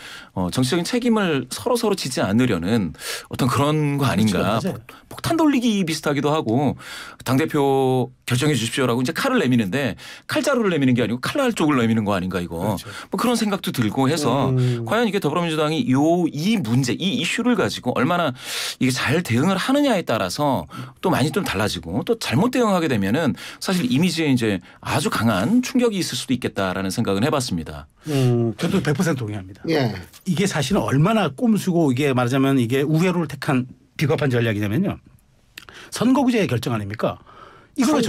정치적인 책임을 서로 지지 않으려는 어떤 그런 거 아닌가. 그렇죠. 폭탄 돌리기 비슷하기도 하고 당대표 결정해 주십시오라고 이제 칼을 내미는데 칼자루를 내미는 게 아니고 칼날 쪽을 내미는 거 아닌가 이거. 그렇죠. 뭐 그런 생각도 들고 해서 과연 이게 더불어민주당이 이 문제 이 이슈를 가지고 얼마나 이게 잘 대응을 하느냐에 따라서 또 많이 좀 달라지고 또 잘못 대응하게 되면은 사실 이미지에 이제 아주 강한 충격이 있을 수도 있겠다라는 생각은 해봤습니다. 저도 100% 동의합니다. 예. 이게 사실은 얼마나 꼼수고 이게 말하자면 이게 우회로를 택한 비겁한 전략이냐면요. 선거구제 결정 아닙니까? 이걸 왜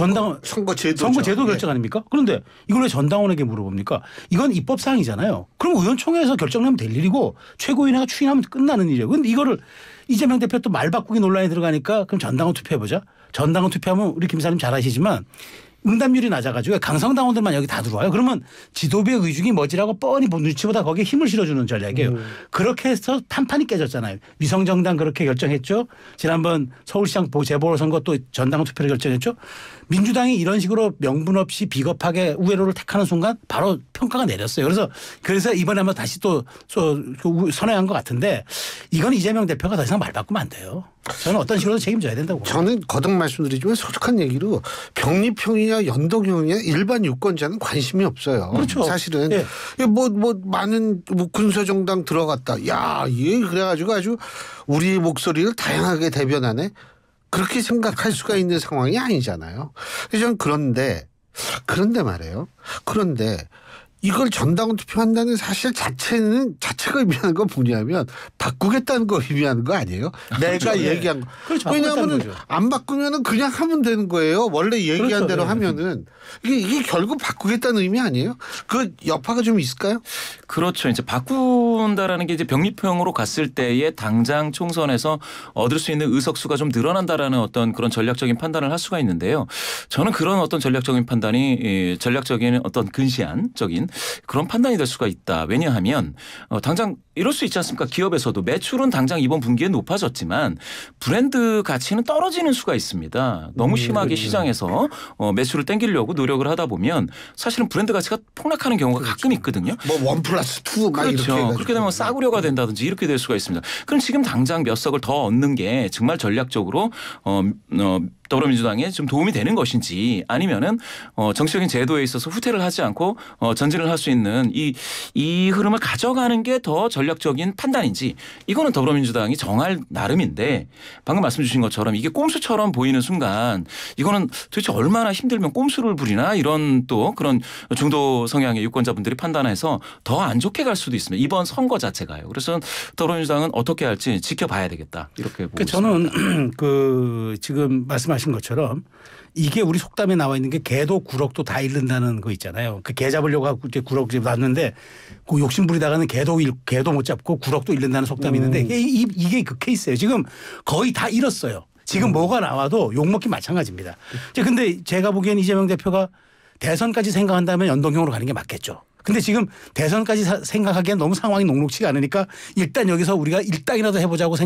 선거제도 결정 아닙니까? 그런데 이걸 왜 전당원에게 물어봅니까? 이건 입법사항이잖아요. 그럼 의원총회에서 결정하면 될 일이고 최고위원회가 추인하면 끝나는 일이에요. 그런데 이거를 이재명 대표 또 말 바꾸기 논란이 들어가니까 그럼 전당원 투표해보자. 전당원 투표하면 우리 김 사님 잘 아시지만 응답률이 낮아가지고 강성당원들만 여기 다 들어와요. 그러면 지도부의 의중이 뭐지라고 뻔히 눈치보다 거기에 힘을 실어주는 전략이에요. 그렇게 해서 판판이 깨졌잖아요. 위성정당 그렇게 결정했죠. 지난번 서울시장 재보궐선거 또 전당 투표를 결정했죠. 민주당이 이런 식으로 명분 없이 비겁하게 우회로를 택하는 순간 바로 평가가 내렸어요. 그래서 이번에 한번 다시 또 선회한 것 같은데 이건 이재명 대표가 더 이상 말 바꾸면 안 돼요. 저는 어떤 식으로든 책임져야 된다고 봐요. 저는 거듭 말씀드리지만 솔직한 얘기로 병립형이냐 연동형이냐 일반 유권자는 관심이 없어요. 그렇죠. 사실은 예. 많은 군소정당 들어갔다. 야, 얘 그래가지고 아주 우리 목소리를 다양하게 대변하네. 그렇게 생각할 수가 있는 상황이 아니잖아요. 그래서 저는 그런데 말이에요. 그런데 이걸 전당 투표한다는 사실 자체가 의미하는 건 뭐냐면 바꾸겠다는 거 의미하는 거 아니에요? 내가 그렇죠. 얘기한 거. 그렇죠. 왜냐하면 거죠. 안 바꾸면은 그냥 하면 되는 거예요. 원래 얘기한 그렇죠. 대로 네. 하면은 이게 결국 바꾸겠다는 의미 아니에요? 그 여파가 좀 있을까요? 그렇죠. 이제 바꾼다라는 게 이제 병립형으로 갔을 때에 당장 총선에서 얻을 수 있는 의석수가 좀 늘어난다라는 어떤 그런 전략적인 판단을 할 수가 있는데요. 저는 그런 어떤 전략적인 판단이 전략적인 어떤 근시안적인 그런 판단이 될 수가 있다. 왜냐하면 당장 이럴 수 있지 않습니까? 기업에서도 매출은 당장 이번 분기에 높아졌지만 브랜드 가치는 떨어지는 수가 있습니다. 너무 심하게 시장에서 매출을 땡기려고 노력을 하다 보면 사실은 브랜드 가치가 폭락하는 경우가 가끔 있거든요. 뭐 1+2 막 이렇게 그렇죠. 해가지고. 그렇게 되면 싸구려가 된다든지 이렇게 될 수가 있습니다. 그럼 지금 당장 몇 석을 더 얻는 게 정말 전략적으로 더불어민주당에 좀 도움이 되는 것인지 아니면은 정치적인 제도에 있어서 후퇴를 하지 않고 전진을 할 수 있는 이 흐름을 가져가는 게 더 전략적인 판단인지 이거는 더불어민주당이 정할 나름인데 방금 말씀 주신 것처럼 이게 꼼수처럼 보이는 순간 이거는 도대체 얼마나 힘들면 꼼수를 부리나 이런 또 그런 중도 성향의 유권자분들이 판단해서 더 안 좋게 갈 수도 있습니다. 이번 선거 자체가요. 그래서 더불어민주당은 어떻게 할지 지켜봐야 되겠다. 이렇게 보고 있습니다. 저는 지금 말씀하신 것처럼 이게 우리 속담에 나와 있는 게 개도 구럭도 다 잃는다는 거 있잖아요. 그 개 잡으려고 하고 이제 구럭 잡았는데 그 욕심 부리다가는 개도 못 잡고 구럭도 잃는다는 속담이 있는데 이게 그 케이스예요. 지금 거의 다 잃었어요. 지금 뭐가 나와도 욕먹기 마찬가지입니다. 근데 제가 보기엔 이재명 대표가 대선까지 생각한다면 연동형으로 가는 게 맞겠죠. 근데 지금 대선까지 생각하기엔 너무 상황이 녹록치가 않으니까 일단 여기서 우리가 일당이라도 해보자고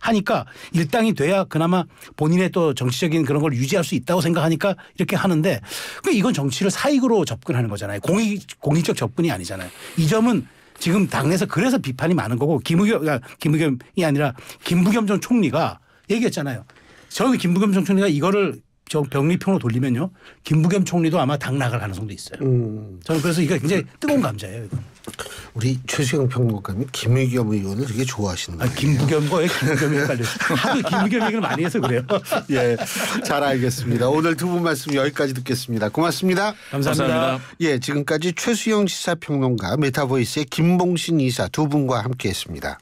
하니까 일당이 돼야 그나마 본인의 또 정치적인 그런 걸 유지할 수 있다고 생각하니까 이렇게 하는데 이건 정치를 사익으로 접근하는 거잖아요. 공익적 접근이 아니잖아요. 이 점은 지금 당내에서 그래서 비판이 많은 거고 김부겸이 아니라 김부겸 전 총리가 얘기했잖아요. 저는 김부겸 전 총리가 이거를 병리평으로 돌리면요. 김부겸 총리도 아마 당 나갈 가능성도 있어요. 저는 그래서 이게 굉장히 뜨거운 감자예요. 이거. 우리 최수영 평론가님 김의겸 의원을 되게 좋아하시는 거예요. 김부겸과 왜 김부겸이 헷갈려요. 하도 김부겸 얘기를 많이 해서 그래요. 예, 잘 알겠습니다. 오늘 두 분 말씀 여기까지 듣겠습니다. 고맙습니다. 감사합니다. 예, 지금까지 최수영 시사평론가 메타보이스의 김봉신 이사 두 분과 함께했습니다.